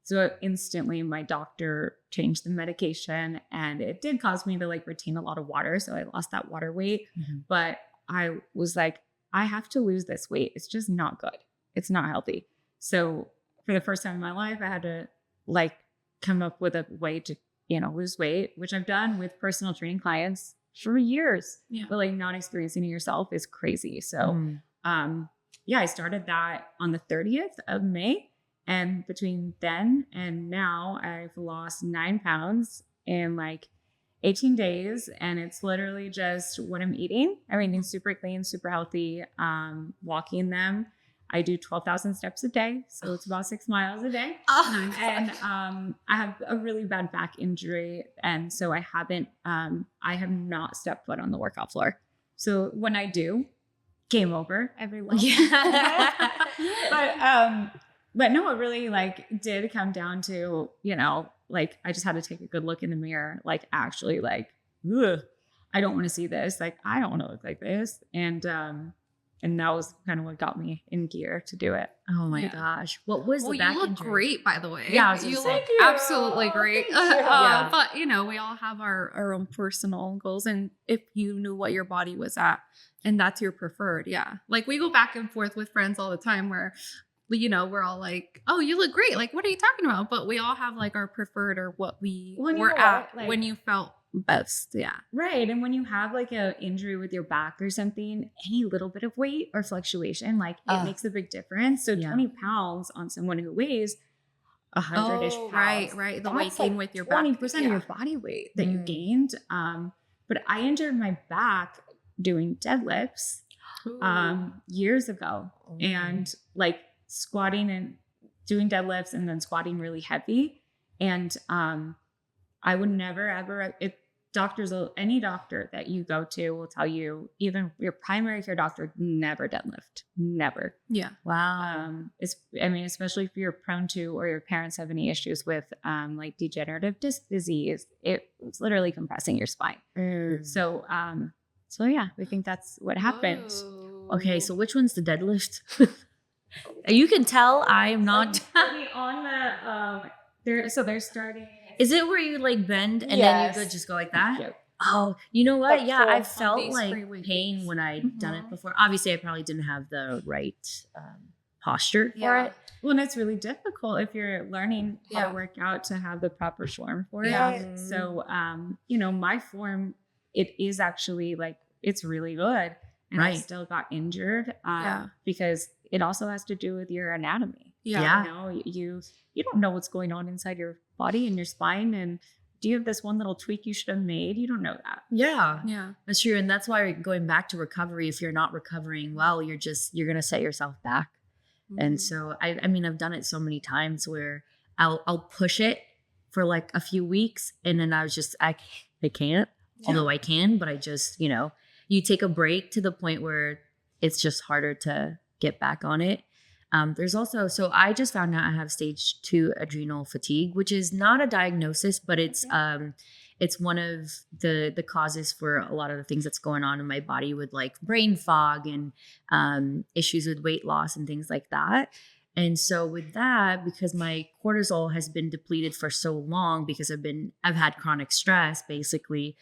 So instantly my doctor changed the medication, and it did cause me to like retain a lot of water. So I lost that water weight, but I was like, I have to lose this weight. It's just not good. It's not healthy. So for the first time in my life, I had to like come up with a way to, lose weight, which I've done with personal training clients for years. Yeah. But like not experiencing it yourself is crazy. So, I started that on the 30th of May. And between then and now, I've lost 9 pounds in like 18 days. And it's literally just what I'm eating. Everything's super clean, super healthy. Walking them. I do 12,000 steps a day. So it's about 6 miles a day. Oh, And I have a really bad back injury. And so I have not stepped foot on the workout floor. So when I do, game over, everyone. Yeah. But no, it really like did come down to, like I just had to take a good look in the mirror, like actually like, ugh, I don't want to see this. Like, I don't want to look like this. And that was kind of what got me in gear to do it. Oh my gosh. What was the back you look injury? great, by the way. Yeah, I was gonna you say. look absolutely great. Yeah. But we all have our own personal goals, and if you knew what your body was at, and that's your preferred, like we go back and forth with friends all the time where. We're all like, oh, you look great. Like, what are you talking about? But we all have like our preferred or what we were at when you felt best. Yeah. Right. And when you have like an injury with your back or something, any little bit of weight or fluctuation, like it makes a big difference. So 20 pounds on someone who weighs 100-ish pounds. Right. The that's weight gain like with your back. 20% of your body weight that you gained. But I injured my back doing deadlifts years ago. And like squatting and doing deadlifts and then squatting really heavy. And I would never, ever, any doctor that you go to will tell you, even your primary care doctor, never deadlift, never. Yeah. Wow. Especially if you're prone to, or your parents have any issues with like degenerative disc disease, it's literally compressing your spine. So yeah, we think that's what happened. Whoa. Okay, so which one's the deadlift? You can tell I am not. On the they're starting. Is it where you like bend and then Yes. you could just go like that? Yep. Oh, you know what? Like Yeah, full I on felt these like free weight pain weights. when I'd done it before. Obviously, I probably didn't have the right posture for Yeah. it. Well, and it's really difficult if you're learning how Yeah. to work out to have the proper form for Yeah. it. So, my form, it is actually like, it's really good. And I Right. still got injured Yeah. because it also has to do with your anatomy. Yeah. You know, you don't know what's going on inside your body and your spine. And do you have this one little tweak you should have made? You don't know that. Yeah. Yeah. That's true. And that's why going back to recovery, if you're not recovering well, you're going to set yourself back. And so, I mean, I've done it so many times where I'll push it for like a few weeks. And then I was just, I can't, although I can, but I just, you know, you take a break to the point where it's just harder to get back on it. There's also, so I just found out I have stage 2 adrenal fatigue, which is not a diagnosis, but it's one of the causes for a lot of the things that's going on in my body with like brain fog and issues with weight loss and things like that. And so with that, because my cortisol has been depleted for so long because I've had chronic stress, basically,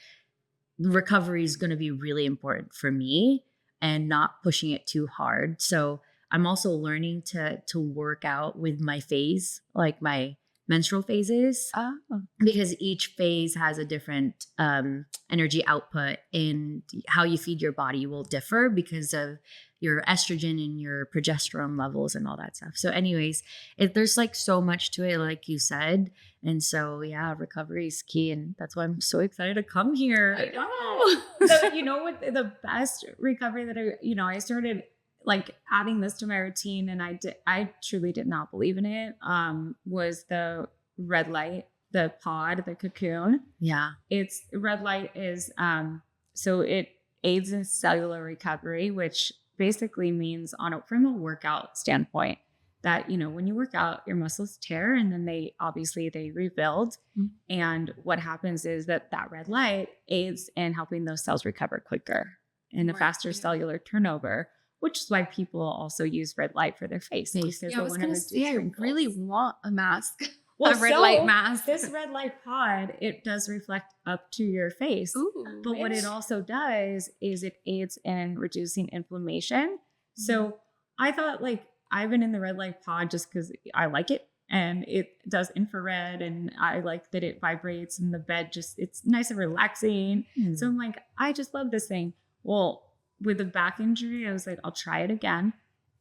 recovery is going to be really important for me and not pushing it too hard. So I'm also learning to work out with my phase, like my menstrual phases, because each phase has a different energy output, and how you feed your body will differ because of your estrogen and your progesterone levels and all that stuff. So anyways, there's like so much to it, like you said. And so, yeah, recovery is key. And that's why I'm so excited to come here. I know. So, you know what, the best recovery that I started like adding this to my routine, and I truly did not believe in it, was the red light, the pod, the cocoon. Yeah. It's red light is, so it aids in cellular recovery, which basically means from a workout standpoint that, you know, when you work out, your muscles tear and then they rebuild. Mm-hmm. And what happens is that red light aids in helping those cells recover quicker and a faster cellular turnover, which is why people also use red light for their face. Yeah, I was going to say, I really want a mask. A red so light mask. This red light pod, it does reflect up to your face. Ooh, but what it also does is it aids in reducing inflammation. Mm-hmm. So I thought, like, I've been in the red light pod just because I like it. And it does infrared, and I like that it vibrates, and the bed it's nice and relaxing. Mm. So I'm like, I just love this thing. Well, with the back injury, I was like, I'll try it again.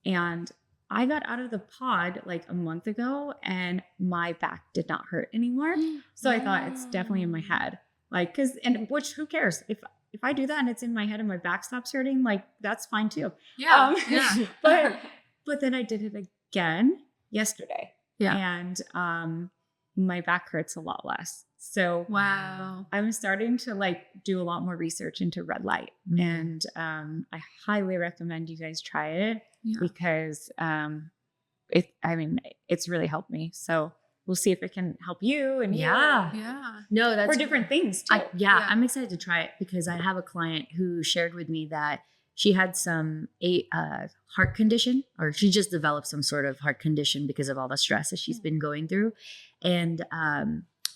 And I got out of the pod like a month ago and my back did not hurt anymore. So I thought it's definitely in my head. Like, who cares? If I do that and it's in my head and my back stops hurting, like, that's fine too. Yeah. But then I did it again yesterday. Yeah. And my back hurts a lot less. So wow. I'm starting to like do a lot more research into red light. Mm-hmm. And I highly recommend you guys try it because it's really helped me. So we'll see if it can help you. And No, that's for different things too. I'm excited to try it because I have a client who shared with me that she had some heart condition, or she just developed some sort of heart condition because of all the stress that she's been going through. And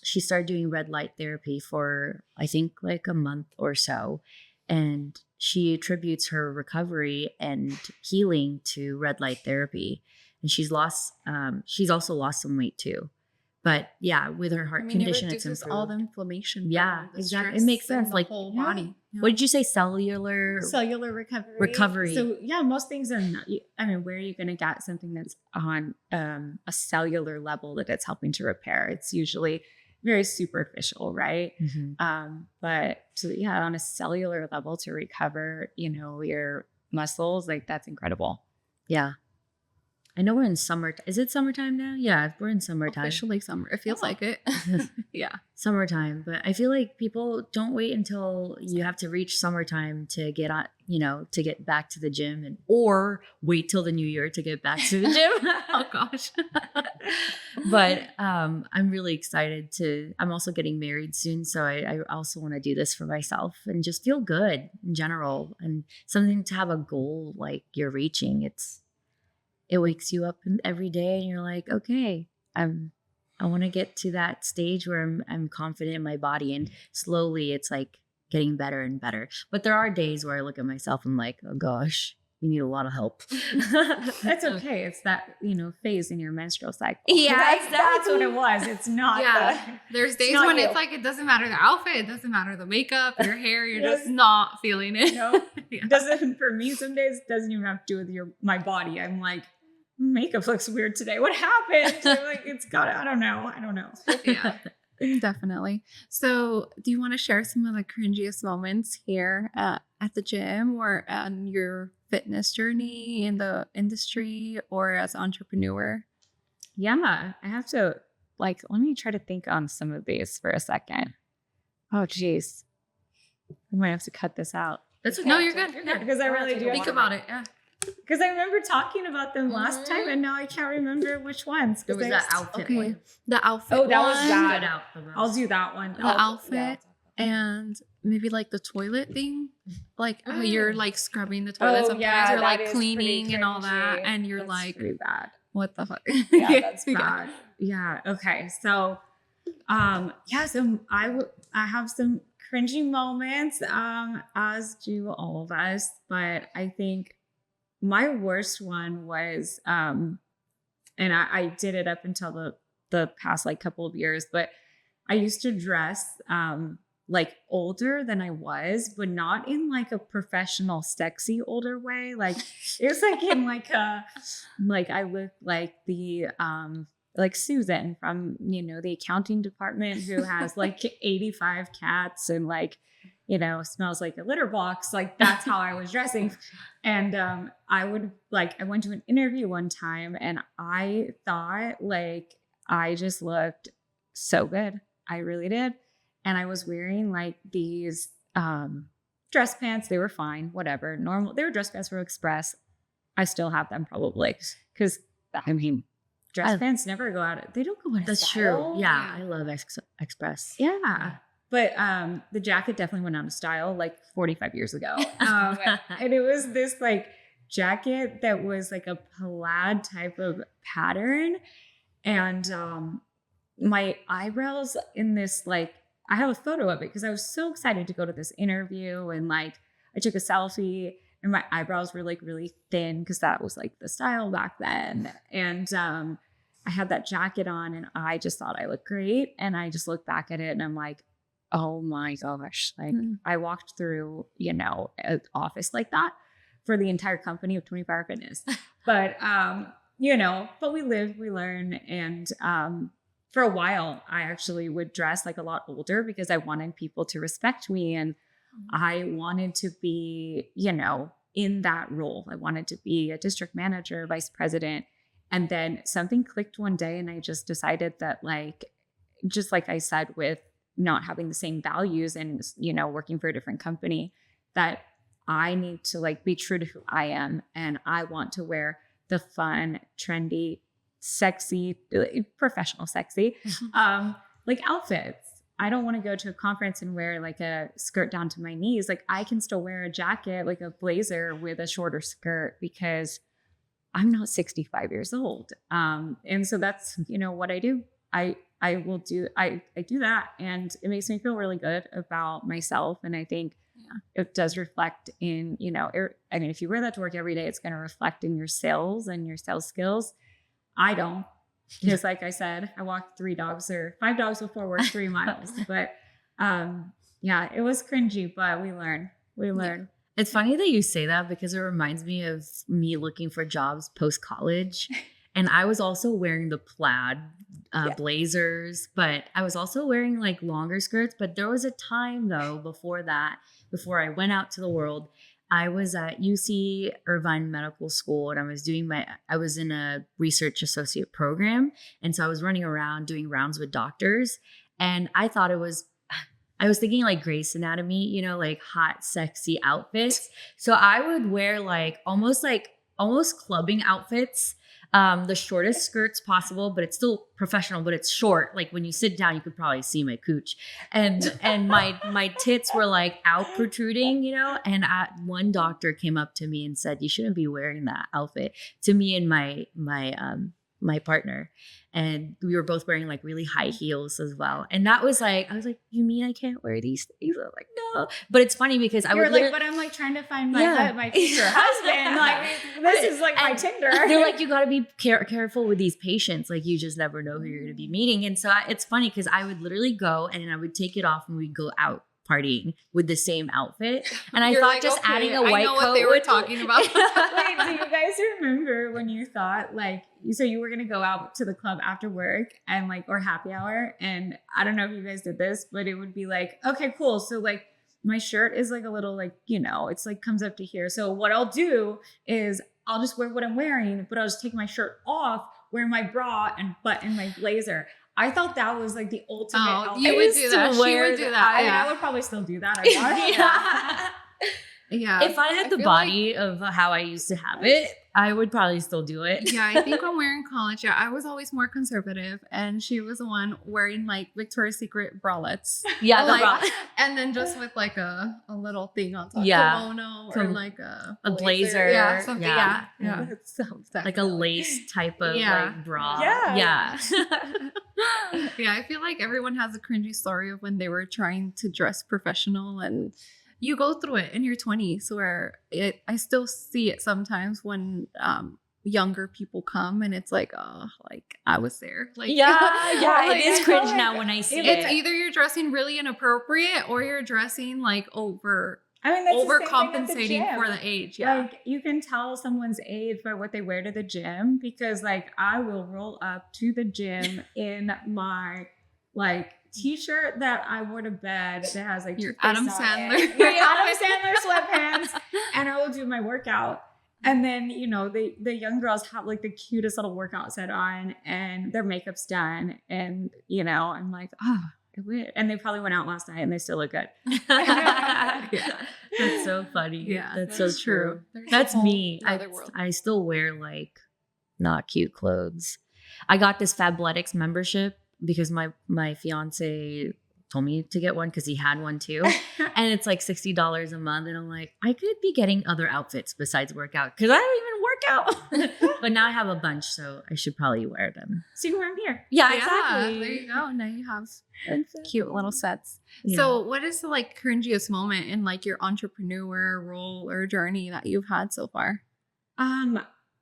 she started doing red light therapy for, I think, like a month or so. And she attributes her recovery and healing to red light therapy. And she's also lost some weight too. But yeah, with her heart condition, it's improved. All the inflammation. Yeah, exactly. It makes sense. Like whole body. Yeah. What did you say? Cellular recovery. So yeah, most things are not. I mean, where are you going to get something that's on a cellular level that it's helping to repair? It's usually very superficial, right? Mm-hmm. But so yeah, on a cellular level to recover, you know, your muscles, like, that's incredible. Yeah. I know we're in summer. Is it summertime now? Yeah, we're in summertime. Officially summer. It feels like it. Yeah. Summertime. But I feel like people don't wait until you have to reach summertime to get on, you know, to get back to the gym, or wait till the new year to get back to the gym. Oh gosh. But I'm really excited I'm also getting married soon. So I also want to do this for myself and just feel good in general, and something to have a goal like you're reaching. It wakes you up every day and you're like, okay, I want to get to that stage where I'm confident in my body, and slowly it's like getting better and better. But there are days where I look at myself and I'm like, oh gosh, you need a lot of help. That's okay. It's that, phase in your menstrual cycle. Yeah, that's what it was. It's not. There's days not when you. it's like, it doesn't matter the outfit, it doesn't matter the makeup, your hair, you're Yes. just not feeling it. No, Yeah. doesn't, for me, some days it doesn't even have to do with my body. I'm like, makeup looks weird today. What happened? I'm like, I don't know. Yeah, definitely. So do you want to share some of the cringiest moments here at the gym or on your fitness journey in the industry or as an entrepreneur? Yeah, I have to, let me try to think on some of these for a second. Oh, geez. I might have to cut this out. No, you're good. Because I really do. Think about it. Yeah. Because I remember talking about them last time, and now I can't remember which ones. There was that outfit. Okay. One. The outfit. Oh, that was one, bad. Stood out the most. I'll do that one. The outfit. And maybe like the toilet thing, like how you're like scrubbing the toilet sometimes, or that like is cleaning pretty and all that, cringy. and you're That's like, pretty bad. what the fuck? Yeah, that's bad. Yeah. Okay. So, so I have some cringy moments, as do all of us, but I think my worst one was, and I did it up until the past couple of years, but I used to dress older than I was, but not in a professional, sexy older way. It was in I looked like the Susan from the accounting department who has 85 cats and smells like a litter box. That's how I was dressing. And I went to an interview one time and I thought I just looked so good. I really did. And I was wearing these dress pants. They were fine, whatever, normal. They were dress pants from Express. I still have them probably because dress pants never go out. They don't go out of That's style. true. Yeah, I love Express. Yeah. But the jacket definitely went out of style 45 years ago. And it was this jacket that was a plaid type of pattern. And my eyebrows in this, I have a photo of it because I was so excited to go to this interview. And I took a selfie and my eyebrows were really thin because that was the style back then. And I had that jacket on and I just thought I looked great. And I just looked back at it and I'm like, oh my gosh. I walked through, an office like that for the entire company of 24 Hour Fitness. But, but we live, we learn. And for a while, I actually would dress a lot older because I wanted people to respect me. And I wanted to be, in that role. I wanted to be a district manager, vice president. And then something clicked one day and I just decided that just like I said, with not having the same values and, working for a different company, that I need to be true to who I am. And I want to wear the fun, trendy, sexy, professional sexy, outfits. I don't want to go to a conference and wear a skirt down to my knees. I can still wear a jacket, a blazer with a shorter skirt because I'm not 65 years old. And so that's, what I do. I do that and it makes me feel really good about myself. And I think it does reflect in, if you wear that to work every day, it's going to reflect in your sales and your sales skills. I don't, because like I said, I walked 5 dogs before work, 3 miles, but it was cringy, but we learn. It's funny that you say that because it reminds me of me looking for jobs post-college. And I was also wearing the plaid blazers, but I was also wearing longer skirts. But there was a time though, before I went out to the world, I was at UC Irvine Medical School and I was in a research associate program. And so I was running around doing rounds with doctors. And I was thinking Grey's Anatomy, hot, sexy outfits. So I would wear almost clubbing outfits, the shortest skirts possible, but it's still professional, but it's short. When you sit down, you could probably see my cooch, and my tits were out protruding, and one doctor came up to me and said, you shouldn't be wearing that outfit, to me and my my partner, and we were both wearing like really high heels as well. And that was like, I was like, you mean I can't wear these things? I'm like, no. But it's funny because I You're would like, but I'm like trying to find my future husband. Like, this is like my Tinder. They're like, you got to be careful with these patients. Like, you just never know who you're going to be meeting. And so it's funny because I would literally go and I would take it off and we'd go out partying with the same outfit. And I You're thought like, just okay, adding a white I know coat what they were would- talking about. Wait, do you guys remember when you thought like, so you were going to go out to the club after work and like, or happy hour? And I don't know if you guys did this, but it would be like, okay, cool. So like my shirt is like a little like, you know, it's like comes up to here. So what I'll do is I'll just wear what I'm wearing, but I'll just take my shirt off, wear my bra and button my blazer. I thought that was like the ultimate. outfit. You would do that. She would do that. I mean, Yeah. I would probably still do that. I Yeah. If I had the feel body of how I used to have it, I would probably still do it. Yeah, I think when we were in college, I was always more conservative, and she was the one wearing like Victoria's Secret bralettes. Yeah, the Like, bra. and then just with like a little thing on top, Yeah. kimono or like a blazer. yeah, something, Yeah. yeah. That's so Like a lace type of Yeah. like bra. Yeah. Yeah. Yeah, I feel like everyone has a cringy story of when they were trying to dress professional, and you go through it in your 20s where I still see it sometimes when younger people come and it's like, oh, like I was there. Like, Yeah, like, it is cringe now when I see it's it. either you're dressing really inappropriate or you're dressing like I mean, that's the same thing at the overcompensating gym. for the age. Yeah. Like you can tell someone's age by what they wear to the gym, because like I will roll up to the gym in my like t-shirt that I wore to bed that has like Your toothpaste Adam on Sandler. it. My Adam Sandler sweatpants, and I will do my workout. And then, you know, the young girls have like the cutest little workout set on and their makeup's done. And, you know, I'm like, oh, I wish. And they probably went out last night and they still look good. Yeah. That's so funny. Yeah, That's so true. There's a That's whole me. other world. I still wear like not cute clothes. I got this Fabletics membership because my fiance told me to get one because he had one too. And it's like $60 a month. And I'm like, I could be getting other outfits besides workout because I don't even work out. But now I have a bunch, so I should probably wear them. So you can wear them here. Yeah, Yeah, exactly. there you go. Now you have cute little sets. Yeah. So what is the like cringiest moment in like your entrepreneur role or journey that you've had so far?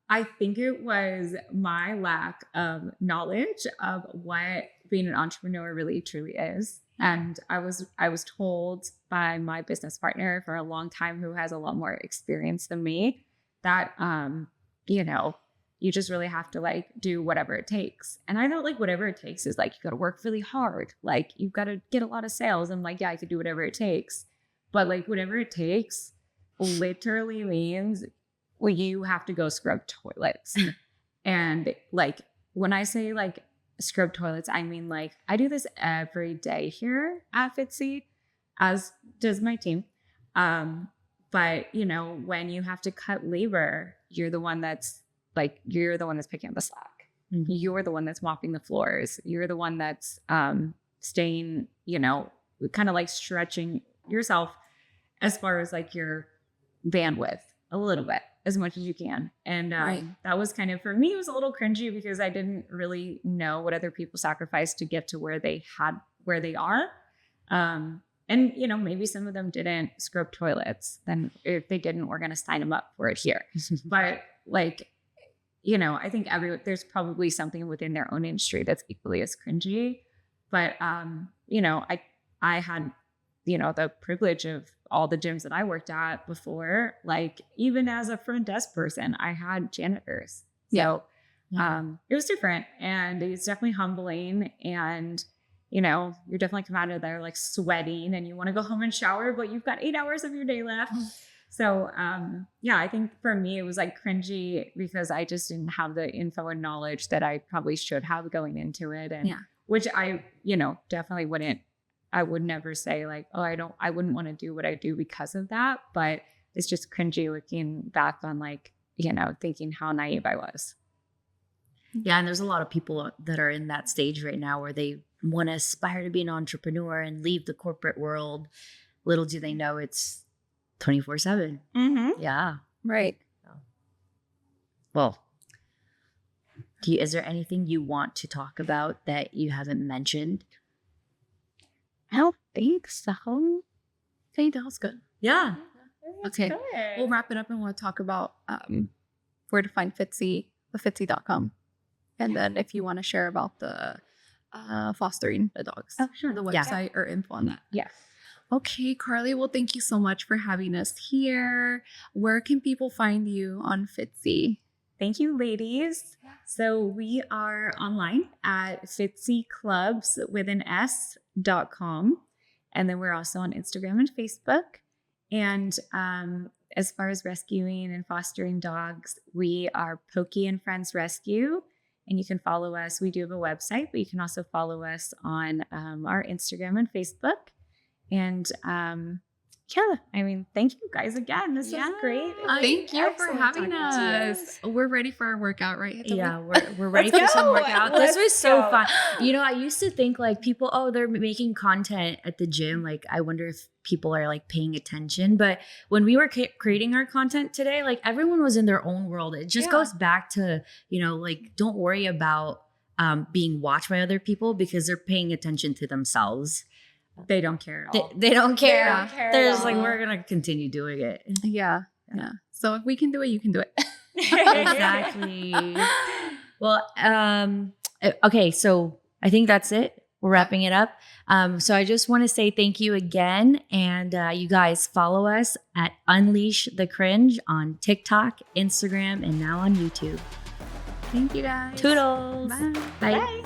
I think it was my lack of knowledge of what being an entrepreneur really truly is. And I was told by my business partner for a long time, who has a lot more experience than me, that you know, you just really have to like do whatever it takes. And I know like whatever it takes is like you got to work really hard. Like you've got to get a lot of sales. I'm like, yeah, I could do whatever it takes. But like whatever it takes literally means, well, you have to go scrub toilets. And like when I say like scrub toilets, I mean like I do this every day here at FITSI, as does my team. But you know, when you have to cut labor, you're the one that's picking up the slack. Mhm. You're the one that's mopping the floors. You're the one that's staying, you know, kind of like stretching yourself as far as like your bandwidth a little bit, as much as you can. And that was kind of, for me, it was a little cringy because I didn't really know what other people sacrificed to get to where they are. And, you know, maybe some of them didn't scrub toilets. Then if they didn't, we're going to sign them up for it here. But like, you know, I think there's probably something within their own industry that's equally as cringy. But, you know, I had, you know, the privilege of all the gyms that I worked at before, like even as a front desk person, I had janitors. So it was different, and it's definitely humbling. And, you know, you're definitely come out of there like sweating and you want to go home and shower, but you've got 8 hours of your day left. So, yeah, I think for me, it was like cringy because I just didn't have the info and knowledge that I probably should have going into it. And which I, you know, definitely I would never say like, oh, I wouldn't want to do what I do because of that. But it's just cringy looking back on like, you know, thinking how naive I was. Yeah, and there's a lot of people that are in that stage right now where they want to aspire to be an entrepreneur and leave the corporate world. Little do they know it's 24/7. Mm-hmm. Yeah. Right. Well, Is there anything you want to talk about that you haven't mentioned? I don't think so. Okay, that was good. Yeah. Okay. We'll wrap it up and we'll talk about where to find FITSI, thefitsi.com. And then if you want to share about the fostering the dogs, sure. the Yeah. website or info on that. Yeah. Okay, Carly. Well, thank you so much for having us here. Where can people find you on FITSI? Thank you, ladies. So we are online at fitsiclubs.com. And then we're also on Instagram and Facebook. And as far as rescuing and fostering dogs, we are Pokey and Friends Rescue. And you can follow us. We do have a website, but you can also follow us on our Instagram and Facebook. And yeah, I mean, thank you guys again. This was great. Thank you for Excellent having talking to you. us. We're ready for our workout, right? Yeah, we're ready for Let's some go. workout. Let's This was so go. fun. You know, I used to think like people, they're making content at the gym. Like, I wonder if people are like paying attention. But when we were creating our content today, like everyone was in their own world. It just goes back to, you know, like don't worry about being watched by other people because they're paying attention to themselves. They don't care at all. They don't care. don't care They're at just like, all. we're going to continue doing it. Yeah. So if we can do it, you can do it. Exactly. Well, okay. So I think that's it. We're wrapping it up. So I just want to say thank you again. And you guys follow us at Unleash the Cringe on TikTok, Instagram, and now on YouTube. Thank you guys. Toodles. Bye. Bye. Bye.